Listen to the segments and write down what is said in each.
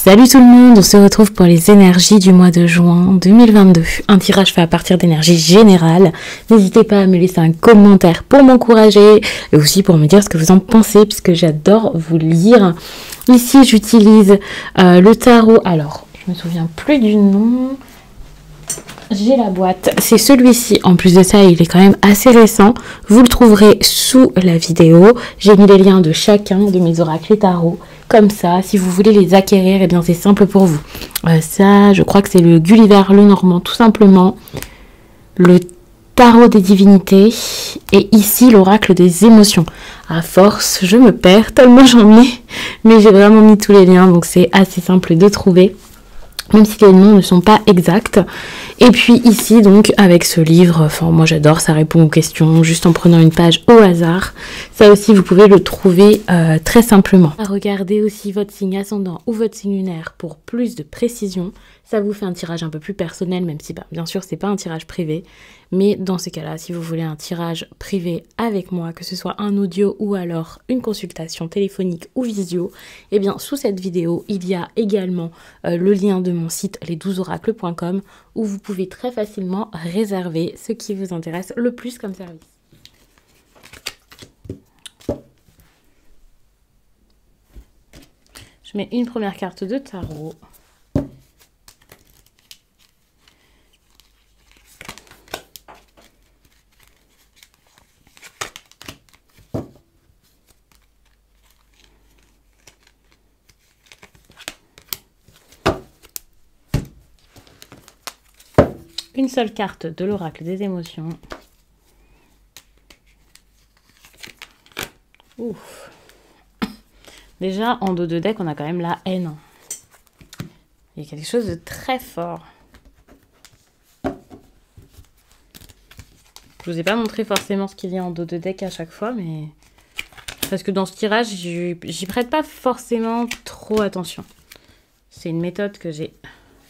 Salut tout le monde, on se retrouve pour les énergies du mois de juin 2022. Un tirage fait à partir d'énergie générale. N'hésitez pas à me laisser un commentaire pour m'encourager et aussi pour me dire ce que vous en pensez puisque j'adore vous lire. Ici j'utilise le tarot, alors je me souviens plus du nom. J'ai la boîte, c'est celui-ci. En plus de ça, il est quand même assez récent. Vous le trouverez sous la vidéo. J'ai mis les liens de chacun de mes oracles et tarots. Comme ça, si vous voulez les acquérir, eh bien c'est simple pour vous. Ça, je crois que c'est le Gulliver le Normand, tout simplement. Le tarot des divinités. Et ici, l'oracle des émotions. À force, je me perds tellement j'en ai. Mais j'ai vraiment mis tous les liens, donc c'est assez simple de trouver. Même si les noms ne sont pas exacts. Et puis ici, donc, avec ce livre, enfin, moi j'adore, ça répond aux questions, juste en prenant une page au hasard. Ça aussi, vous pouvez le trouver très simplement. À regarder aussi votre signe ascendant ou votre signe lunaire pour plus de précision. Ça vous fait un tirage un peu plus personnel, même si, bien sûr, c'est pas un tirage privé. Mais dans ces cas-là, si vous voulez un tirage privé avec moi, que ce soit un audio ou alors une consultation téléphonique ou visio, eh bien, sous cette vidéo, il y a également le lien de mon site les12oracles.com où vous pouvez très facilement réserver ce qui vous intéresse le plus comme service. Je mets une première carte de tarot. Une seule carte de l'oracle des émotions. Ouf. Déjà, en dos de deck, on a quand même la haine. Il y a quelque chose de très fort. Je vous ai pas montré forcément ce qu'il y a en dos de deck à chaque fois, mais... Parce que dans ce tirage, j'y prête pas forcément trop attention. C'est une méthode que j'ai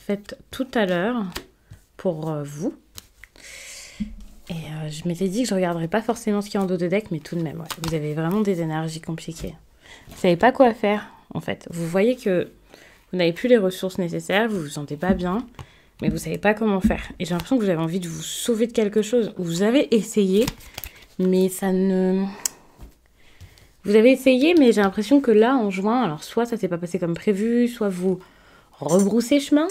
faite tout à l'heure pour vous. Et je m'étais dit que je regarderais pas forcément ce qu'il y a en dos de deck, mais tout de même, ouais, vous avez vraiment des énergies compliquées. Vous savez pas quoi faire, en fait. Vous voyez que vous n'avez plus les ressources nécessaires, vous vous sentez pas bien, mais vous savez pas comment faire. Et j'ai l'impression que vous avez envie de vous sauver de quelque chose. Vous avez essayé, mais ça ne... Vous avez essayé, mais j'ai l'impression que là, en juin, alors soit ça s'est pas passé comme prévu, soit vous rebroussez chemin,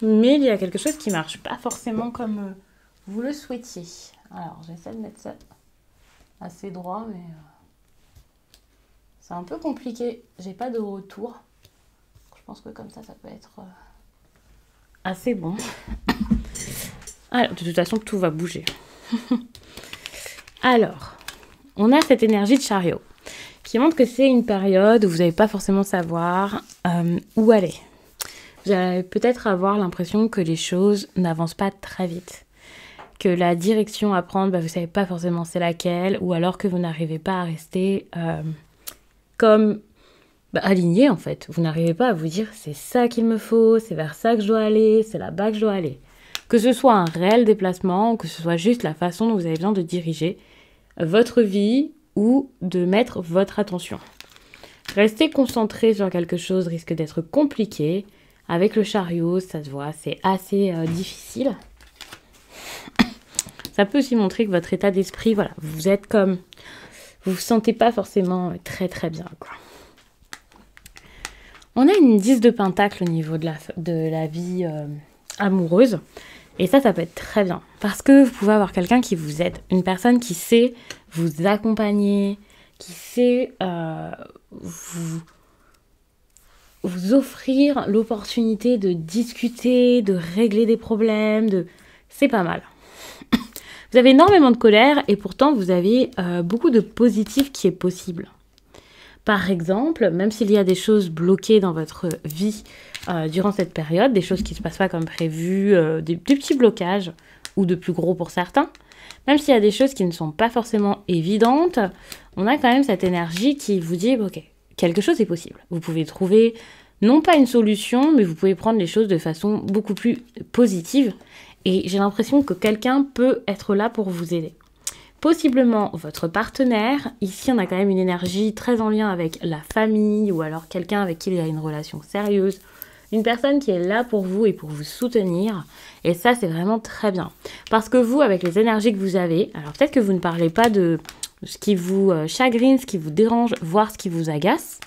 mais il y a quelque chose qui marche pas forcément comme vous le souhaitiez. Alors, j'essaie de mettre ça assez droit, mais c'est un peu compliqué. J'ai pas de retour. Je pense que comme ça peut être assez bon. Alors, de toute façon, tout va bouger. Alors, on a cette énergie de chariot qui montre que c'est une période où vous n'allez pas forcément savoir où aller. Vous allez peut-être avoir l'impression que les choses n'avancent pas très vite. Que la direction à prendre, vous ne savez pas forcément c'est laquelle, ou alors que vous n'arrivez pas à rester comme aligné en fait. Vous n'arrivez pas à vous dire c'est ça qu'il me faut, c'est vers ça que je dois aller, c'est là-bas que je dois aller. Que ce soit un réel déplacement, ou que ce soit juste la façon dont vous avez besoin de diriger votre vie ou de mettre votre attention. Rester concentré sur quelque chose risque d'être compliqué. Avec le chariot, ça se voit, c'est assez difficile. Ça peut aussi montrer que votre état d'esprit, voilà, vous êtes comme... Vous vous sentez pas forcément très très bien, quoi. On a une 10 de pentacle au niveau de la vie amoureuse. Et ça peut être très bien. Parce que vous pouvez avoir quelqu'un qui vous aide. Une personne qui sait vous accompagner, qui sait vous offrir l'opportunité de discuter, de régler des problèmes. C'est pas mal. Vous avez énormément de colère et pourtant vous avez beaucoup de positif qui est possible. Par exemple, même s'il y a des choses bloquées dans votre vie durant cette période, des choses qui ne se passent pas comme prévu, des petits blocages ou de plus gros pour certains, même s'il y a des choses qui ne sont pas forcément évidentes, on a quand même cette énergie qui vous dit ok, quelque chose est possible. Vous pouvez trouver non pas une solution, mais vous pouvez prendre les choses de façon beaucoup plus positive. Et j'ai l'impression que quelqu'un peut être là pour vous aider. Possiblement votre partenaire. Ici, on a quand même une énergie très en lien avec la famille ou alors quelqu'un avec qui il y a une relation sérieuse. Une personne qui est là pour vous et pour vous soutenir. Et ça, c'est vraiment très bien. Parce que vous, avec les énergies que vous avez, alors peut-être que vous ne parlez pas de ce qui vous chagrine, ce qui vous dérange, voire ce qui vous agace.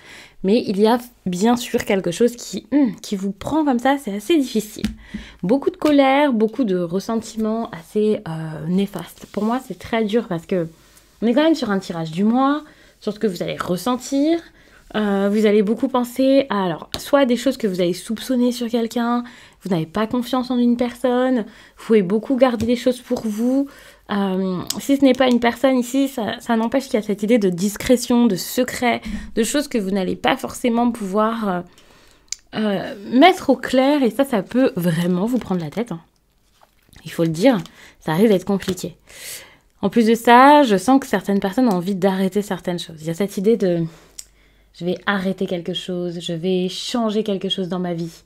Mais il y a bien sûr quelque chose qui vous prend comme ça, c'est assez difficile. Beaucoup de colère, beaucoup de ressentiments assez néfastes. Pour moi, c'est très dur parce que on est quand même sur un tirage du mois, sur ce que vous allez ressentir. Vous allez beaucoup penser à, alors, soit des choses que vous allez soupçonner sur quelqu'un, vous n'avez pas confiance en une personne, vous pouvez beaucoup garder les choses pour vous. Si ce n'est pas une personne ici, ça n'empêche qu'il y a cette idée de discrétion, de secret, de choses que vous n'allez pas forcément pouvoir mettre au clair, et ça peut vraiment vous prendre la tête. Hein. Il faut le dire, ça risque d'être compliqué. En plus de ça, je sens que certaines personnes ont envie d'arrêter certaines choses. Il y a cette idée de je vais arrêter quelque chose, je vais changer quelque chose dans ma vie.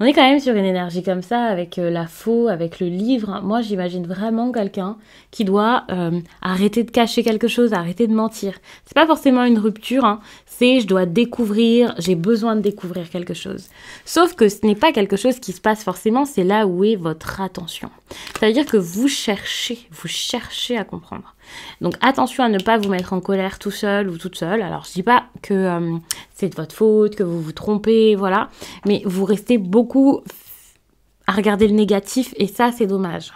On est quand même sur une énergie comme ça, avec la faux, avec le livre. Moi, j'imagine vraiment quelqu'un qui doit arrêter de cacher quelque chose, arrêter de mentir. C'est pas forcément une rupture, hein. C'est je dois découvrir, j'ai besoin de découvrir quelque chose. Sauf que ce n'est pas quelque chose qui se passe forcément, c'est là où est votre attention. Ça veut dire que vous cherchez à comprendre. Donc attention à ne pas vous mettre en colère tout seul ou toute seule. Alors je dis pas que c'est de votre faute, que vous vous trompez, voilà. Mais vous restez beaucoup à regarder le négatif et ça c'est dommage.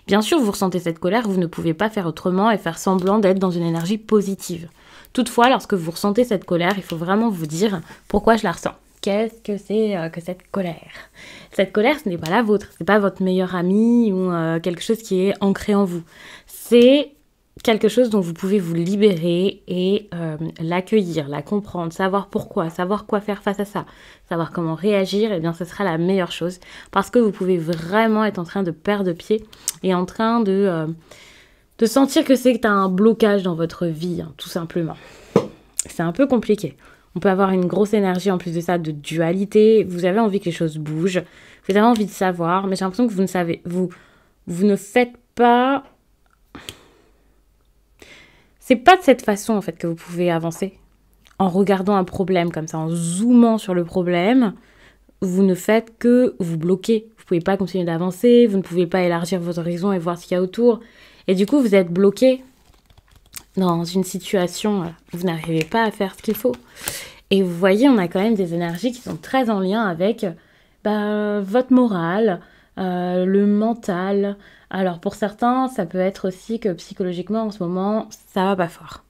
Bien sûr vous ressentez cette colère, vous ne pouvez pas faire autrement et faire semblant d'être dans une énergie positive. Toutefois lorsque vous ressentez cette colère, il faut vraiment vous dire pourquoi je la ressens. Qu'est-ce que c'est que cette colère? Cette colère, ce n'est pas la vôtre, c'est pas votre meilleur ami ou quelque chose qui est ancré en vous. C'est quelque chose dont vous pouvez vous libérer et l'accueillir, la comprendre, savoir pourquoi, savoir quoi faire face à ça, savoir comment réagir, et bien ce sera la meilleure chose parce que vous pouvez vraiment être en train de perdre pied et en train de sentir que c'est un blocage dans votre vie, hein, tout simplement. C'est un peu compliqué. On peut avoir une grosse énergie en plus de ça de dualité, vous avez envie que les choses bougent, vous avez envie de savoir, mais j'ai l'impression que vous ne savez, vous ne faites pas... C'est pas de cette façon en fait que vous pouvez avancer. En regardant un problème comme ça, en zoomant sur le problème, vous ne faites que vous bloquer. Vous pouvez pas continuer d'avancer, vous ne pouvez pas élargir vos horizons et voir ce qu'il y a autour. Et du coup, vous êtes bloqué dans une situation où vous n'arrivez pas à faire ce qu'il faut. Et vous voyez, on a quand même des énergies qui sont très en lien avec votre morale, le mental. Alors pour certains, ça peut être aussi que psychologiquement en ce moment, ça va pas fort.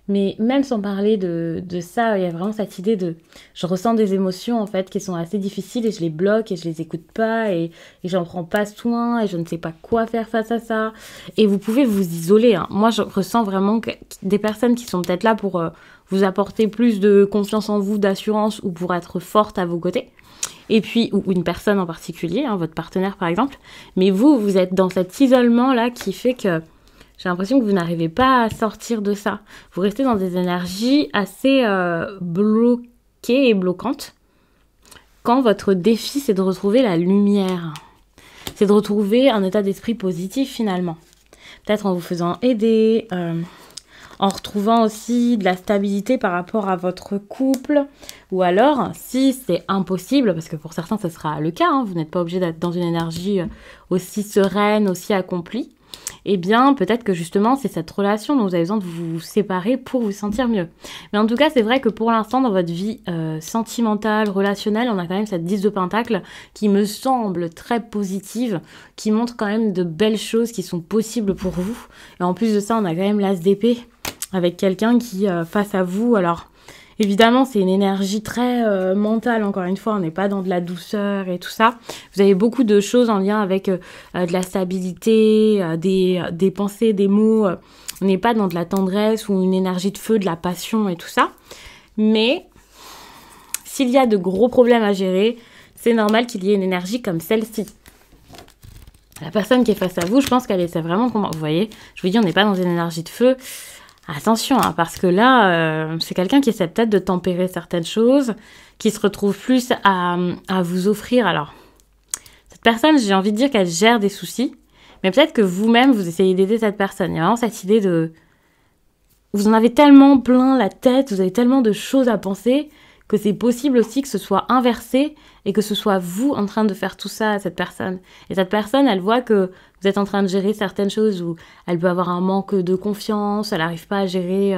Mais même sans parler de ça, il y a vraiment cette idée de... Je ressens des émotions en fait qui sont assez difficiles et je les bloque et je les écoute pas et j'en prends pas soin et je ne sais pas quoi faire face à ça. Et vous pouvez vous isoler. Hein. Moi, je ressens vraiment que des personnes qui sont peut-être là pour vous apporter plus de confiance en vous, d'assurance ou pour être forte à vos côtés. Et puis, ou une personne en particulier, hein, votre partenaire par exemple. Mais vous êtes dans cet isolement-là qui fait que j'ai l'impression que vous n'arrivez pas à sortir de ça. Vous restez dans des énergies assez bloquées et bloquantes. Quand votre défi, c'est de retrouver la lumière. C'est de retrouver un état d'esprit positif finalement. Peut-être en vous faisant aider, en retrouvant aussi de la stabilité par rapport à votre couple. Ou alors, si c'est impossible, parce que pour certains, ce sera le cas, hein, vous n'êtes pas obligé d'être dans une énergie aussi sereine, aussi accomplie, eh bien, peut-être que justement, c'est cette relation dont vous avez besoin de vous séparer pour vous sentir mieux. Mais en tout cas, c'est vrai que pour l'instant, dans votre vie sentimentale, relationnelle, on a quand même cette 10 de Pentacle qui me semble très positive, qui montre quand même de belles choses qui sont possibles pour vous. Et en plus de ça, on a quand même l'As d'épée avec quelqu'un qui, face à vous, alors... Évidemment, c'est une énergie très mentale, encore une fois, on n'est pas dans de la douceur et tout ça. Vous avez beaucoup de choses en lien avec de la stabilité, des pensées, des mots. On n'est pas dans de la tendresse ou une énergie de feu, de la passion et tout ça. Mais s'il y a de gros problèmes à gérer, c'est normal qu'il y ait une énergie comme celle-ci. La personne qui est face à vous, je pense qu'elle essaie vraiment de comprendre. Vous voyez, je vous dis, on n'est pas dans une énergie de feu. Attention, hein, parce que là, c'est quelqu'un qui essaie peut-être de tempérer certaines choses, qui se retrouve plus à vous offrir. Alors, cette personne, j'ai envie de dire qu'elle gère des soucis, mais peut-être que vous-même, vous essayez d'aider cette personne. Il y a vraiment cette idée de... Vous en avez tellement plein la tête, vous avez tellement de choses à penser, que c'est possible aussi que ce soit inversé et que ce soit vous en train de faire tout ça à cette personne. Et cette personne, elle voit que vous êtes en train de gérer certaines choses où elle peut avoir un manque de confiance, elle n'arrive pas à gérer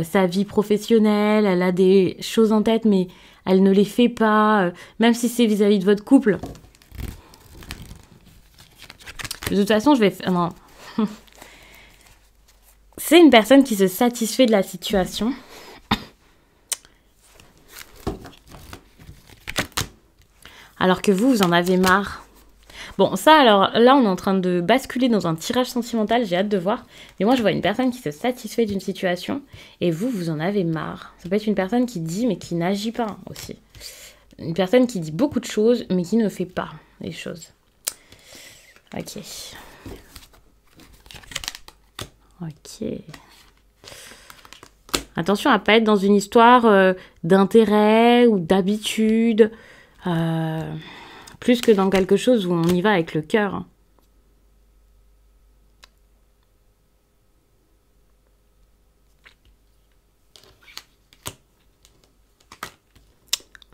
sa vie professionnelle, elle a des choses en tête mais elle ne les fait pas, même si c'est vis-à-vis de votre couple. De toute façon, je vais... Non. C'est une personne qui se satisfait de la situation. Alors que vous en avez marre. Bon, ça, alors là, on est en train de basculer dans un tirage sentimental, j'ai hâte de voir. Mais moi, je vois une personne qui se satisfait d'une situation et vous en avez marre. Ça peut être une personne qui dit mais qui n'agit pas aussi. Une personne qui dit beaucoup de choses mais qui ne fait pas les choses. Ok. Ok. Attention à ne pas être dans une histoire d'intérêt ou d'habitude, plus que dans quelque chose où on y va avec le cœur.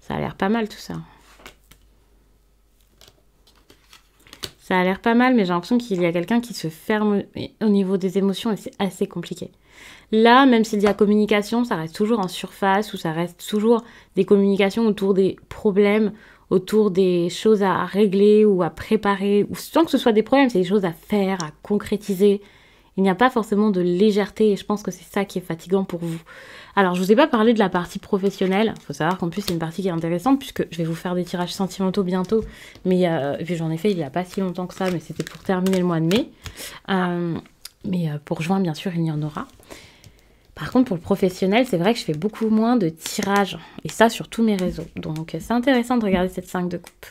Ça a l'air pas mal tout ça. Ça a l'air pas mal, mais j'ai l'impression qu'il y a quelqu'un qui se ferme au niveau des émotions et c'est assez compliqué. Là, même s'il y a communication, ça reste toujours en surface ou ça reste toujours des communications autour des problèmes, autour des choses à régler ou à préparer, ou sans que ce soit des problèmes, c'est des choses à faire, à concrétiser. Il n'y a pas forcément de légèreté et je pense que c'est ça qui est fatigant pour vous. Alors, je ne vous ai pas parlé de la partie professionnelle. Il faut savoir qu'en plus, c'est une partie qui est intéressante puisque je vais vous faire des tirages sentimentaux bientôt. Mais puis j'en ai fait il n'y a pas si longtemps que ça, mais c'était pour terminer le mois de mai. Mais pour juin, bien sûr, il y en aura. Par contre, pour le professionnel, c'est vrai que je fais beaucoup moins de tirages. Et ça, sur tous mes réseaux. Donc, c'est intéressant de regarder cette 5 de coupe.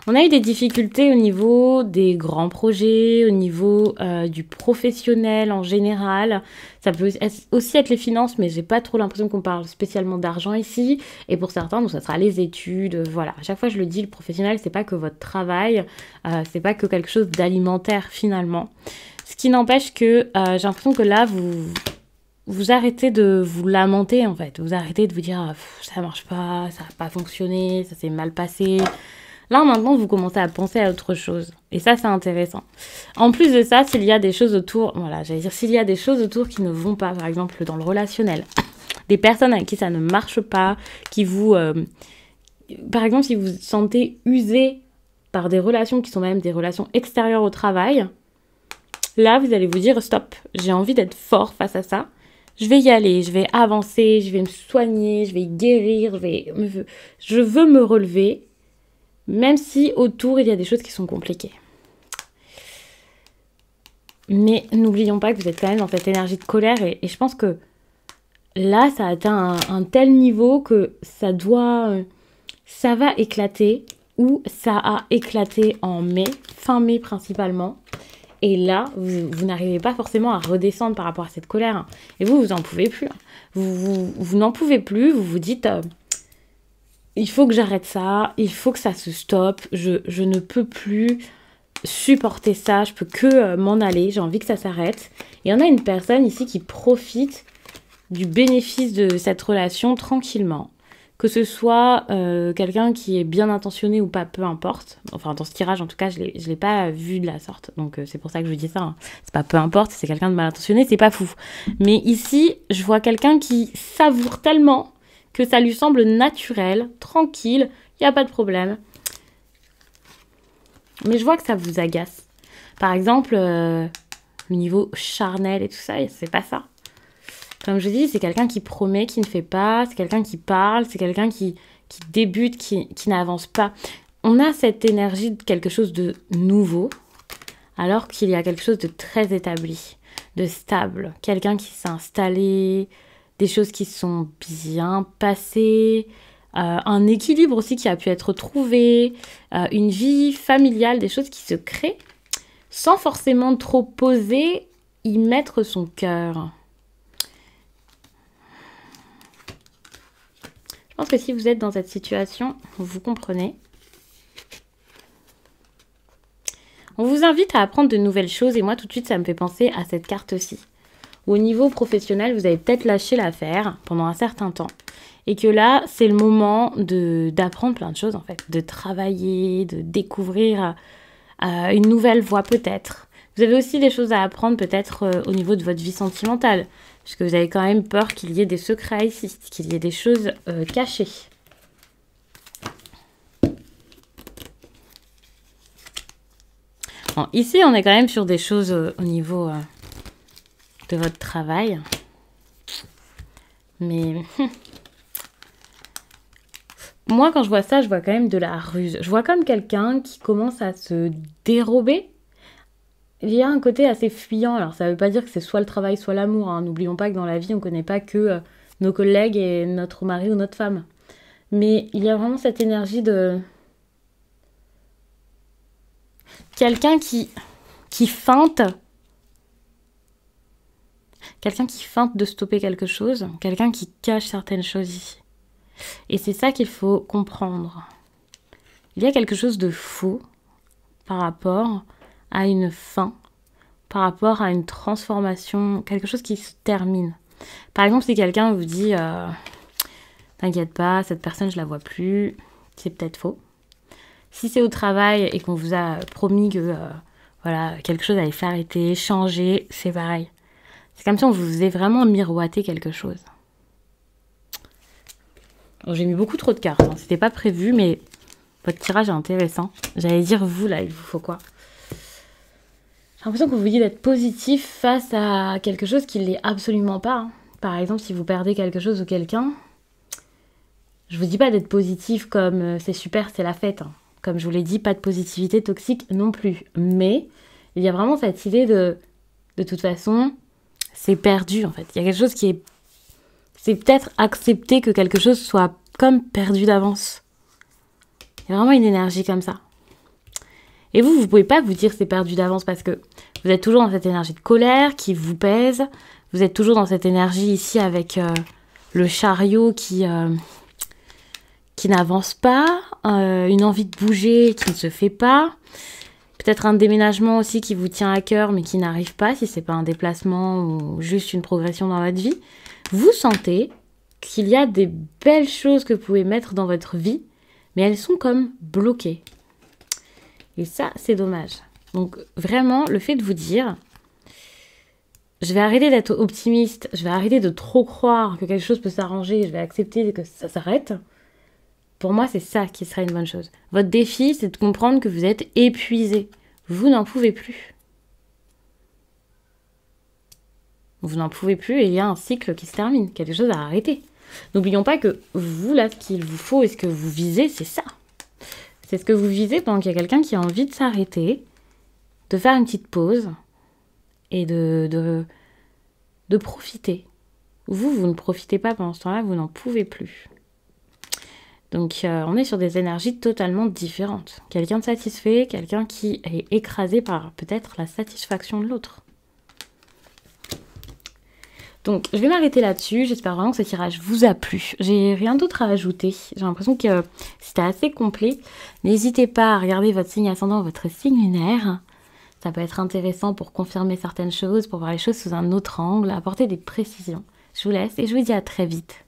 On a eu des difficultés au niveau des grands projets, au niveau du professionnel en général. Ça peut aussi être les finances, mais j'ai pas trop l'impression qu'on parle spécialement d'argent ici. Et pour certains, donc ça sera les études. Voilà, à chaque fois je le dis, le professionnel, c'est pas que votre travail, c'est pas que quelque chose d'alimentaire finalement. Ce qui n'empêche que j'ai l'impression que là, vous arrêtez de vous lamenter en fait. Vous arrêtez de vous dire ça marche pas, ça n'a pas fonctionné, ça s'est mal passé. Là, maintenant, vous commencez à penser à autre chose. Et ça, c'est intéressant. En plus de ça, s'il y a des choses autour, voilà, j'allais dire, s'il y a des choses autour qui ne vont pas, par exemple, dans le relationnel, des personnes avec qui ça ne marche pas, qui vous... par exemple, si vous vous sentez usé par des relations qui sont même des relations extérieures au travail, là, vous allez vous dire, stop, j'ai envie d'être fort face à ça. Je vais y aller, je vais avancer, je vais me soigner, je vais guérir, je veux me relever. Même si autour, il y a des choses qui sont compliquées. Mais n'oublions pas que vous êtes quand même dans cette énergie de colère. Et je pense que là, ça a atteint un tel niveau que ça va éclater. Ou ça a éclaté en mai, fin mai principalement. Et là, vous n'arrivez pas forcément à redescendre par rapport à cette colère. Et vous n'en pouvez plus. Vous n'en pouvez plus. Vous vous dites... il faut que j'arrête ça, il faut que ça se stoppe, je ne peux plus supporter ça, je peux que m'en aller, j'ai envie que ça s'arrête. Et on a une personne ici qui profite du bénéfice de cette relation tranquillement. Que ce soit quelqu'un qui est bien intentionné ou pas, peu importe. Enfin, dans ce tirage, en tout cas, je l'ai pas vu de la sorte. Donc, c'est pour ça que je vous dis ça. Hein. C'est pas peu importe, si c'est quelqu'un de mal intentionné, c'est pas fou. Mais ici, je vois quelqu'un qui savoure tellement... que ça lui semble naturel, tranquille, il n'y a pas de problème. Mais je vois que ça vous agace. Par exemple, le niveau charnel et tout ça, c'est pas ça. Comme je dis, c'est quelqu'un qui promet, qui ne fait pas, c'est quelqu'un qui parle, c'est quelqu'un qui débute, qui n'avance pas. On a cette énergie de quelque chose de nouveau, alors qu'il y a quelque chose de très établi, de stable. Quelqu'un qui s'est installé... des choses qui sont bien passées, un équilibre aussi qui a pu être trouvé, une vie familiale, des choses qui se créent, sans forcément trop poser, y mettre son cœur. Je pense que si vous êtes dans cette situation, vous comprenez. On vous invite à apprendre de nouvelles choses et moi tout de suite ça me fait penser à cette carte-ci. Au niveau professionnel, vous avez peut-être lâché l'affaire pendant un certain temps. Et que là, c'est le moment d'apprendre plein de choses, en fait. De travailler, de découvrir une nouvelle voie, peut-être. Vous avez aussi des choses à apprendre, peut-être, au niveau de votre vie sentimentale. Parce que vous avez quand même peur qu'il y ait des secrets ici, qu'il y ait des choses cachées. Bon, ici, on est quand même sur des choses au niveau de votre travail. Mais moi, quand je vois ça, je vois quand même de la ruse. Je vois comme quelqu'un qui commence à se dérober. Il y a un côté assez fuyant. Alors, ça ne veut pas dire que c'est soit le travail, soit l'amour. Hein. N'oublions pas que dans la vie, on ne connaît pas que nos collègues et notre mari ou notre femme. Mais il y a vraiment cette énergie de... quelqu'un qui feinte. Quelqu'un qui feinte de stopper quelque chose. Quelqu'un qui cache certaines choses ici. Et c'est ça qu'il faut comprendre. Il y a quelque chose de faux par rapport à une fin, par rapport à une transformation, quelque chose qui se termine. Par exemple, si quelqu'un vous dit t'inquiète pas, cette personne je la vois plus, c'est peut-être faux. Si c'est au travail et qu'on vous a promis que voilà, quelque chose allait s'arrêter, changer, c'est pareil. C'est comme si on vous faisait vraiment miroiter quelque chose. J'ai mis beaucoup trop de cartes, hein. C'était pas prévu, mais votre tirage est intéressant. J'allais dire vous, là, il vous faut quoi? J'ai l'impression que vous vouliez d'être positif face à quelque chose qui ne l'est absolument pas. Hein. Par exemple, si vous perdez quelque chose ou quelqu'un, je vous dis pas d'être positif comme c'est super, c'est la fête. Hein. Comme je vous l'ai dit, pas de positivité toxique non plus. Mais il y a vraiment cette idée de toute façon, c'est perdu en fait. Il y a quelque chose qui est... C'est peut-être accepter que quelque chose soit comme perdu d'avance. Il y a vraiment une énergie comme ça. Et vous pouvez pas vous dire c'est perdu d'avance parce que vous êtes toujours dans cette énergie de colère qui vous pèse. Vous êtes toujours dans cette énergie ici avec le chariot qui n'avance pas, une envie de bouger qui ne se fait pas. Peut-être un déménagement aussi qui vous tient à cœur mais qui n'arrive pas si c'est pas un déplacement ou juste une progression dans votre vie. Vous sentez qu'il y a des belles choses que vous pouvez mettre dans votre vie, mais elles sont comme bloquées. Et ça, c'est dommage. Donc vraiment, le fait de vous dire, je vais arrêter d'être optimiste, je vais arrêter de trop croire que quelque chose peut s'arranger, je vais accepter que ça s'arrête. Pour moi, c'est ça qui serait une bonne chose. Votre défi, c'est de comprendre que vous êtes épuisé. Vous n'en pouvez plus. Vous n'en pouvez plus et il y a un cycle qui se termine, quelque chose à arrêter. N'oublions pas que vous, là, ce qu'il vous faut et ce que vous visez, c'est ça. C'est ce que vous visez pendant qu'il y a quelqu'un qui a envie de s'arrêter, de faire une petite pause et de profiter. Vous ne profitez pas pendant ce temps-là, vous n'en pouvez plus. Donc, on est sur des énergies totalement différentes. Quelqu'un de satisfait, quelqu'un qui est écrasé par peut-être la satisfaction de l'autre. Donc, je vais m'arrêter là-dessus. J'espère vraiment que ce tirage vous a plu. J'ai rien d'autre à ajouter. J'ai l'impression que c'était assez complet. N'hésitez pas à regarder votre signe ascendant, votre signe lunaire. Ça peut être intéressant pour confirmer certaines choses, pour voir les choses sous un autre angle, apporter des précisions. Je vous laisse et je vous dis à très vite.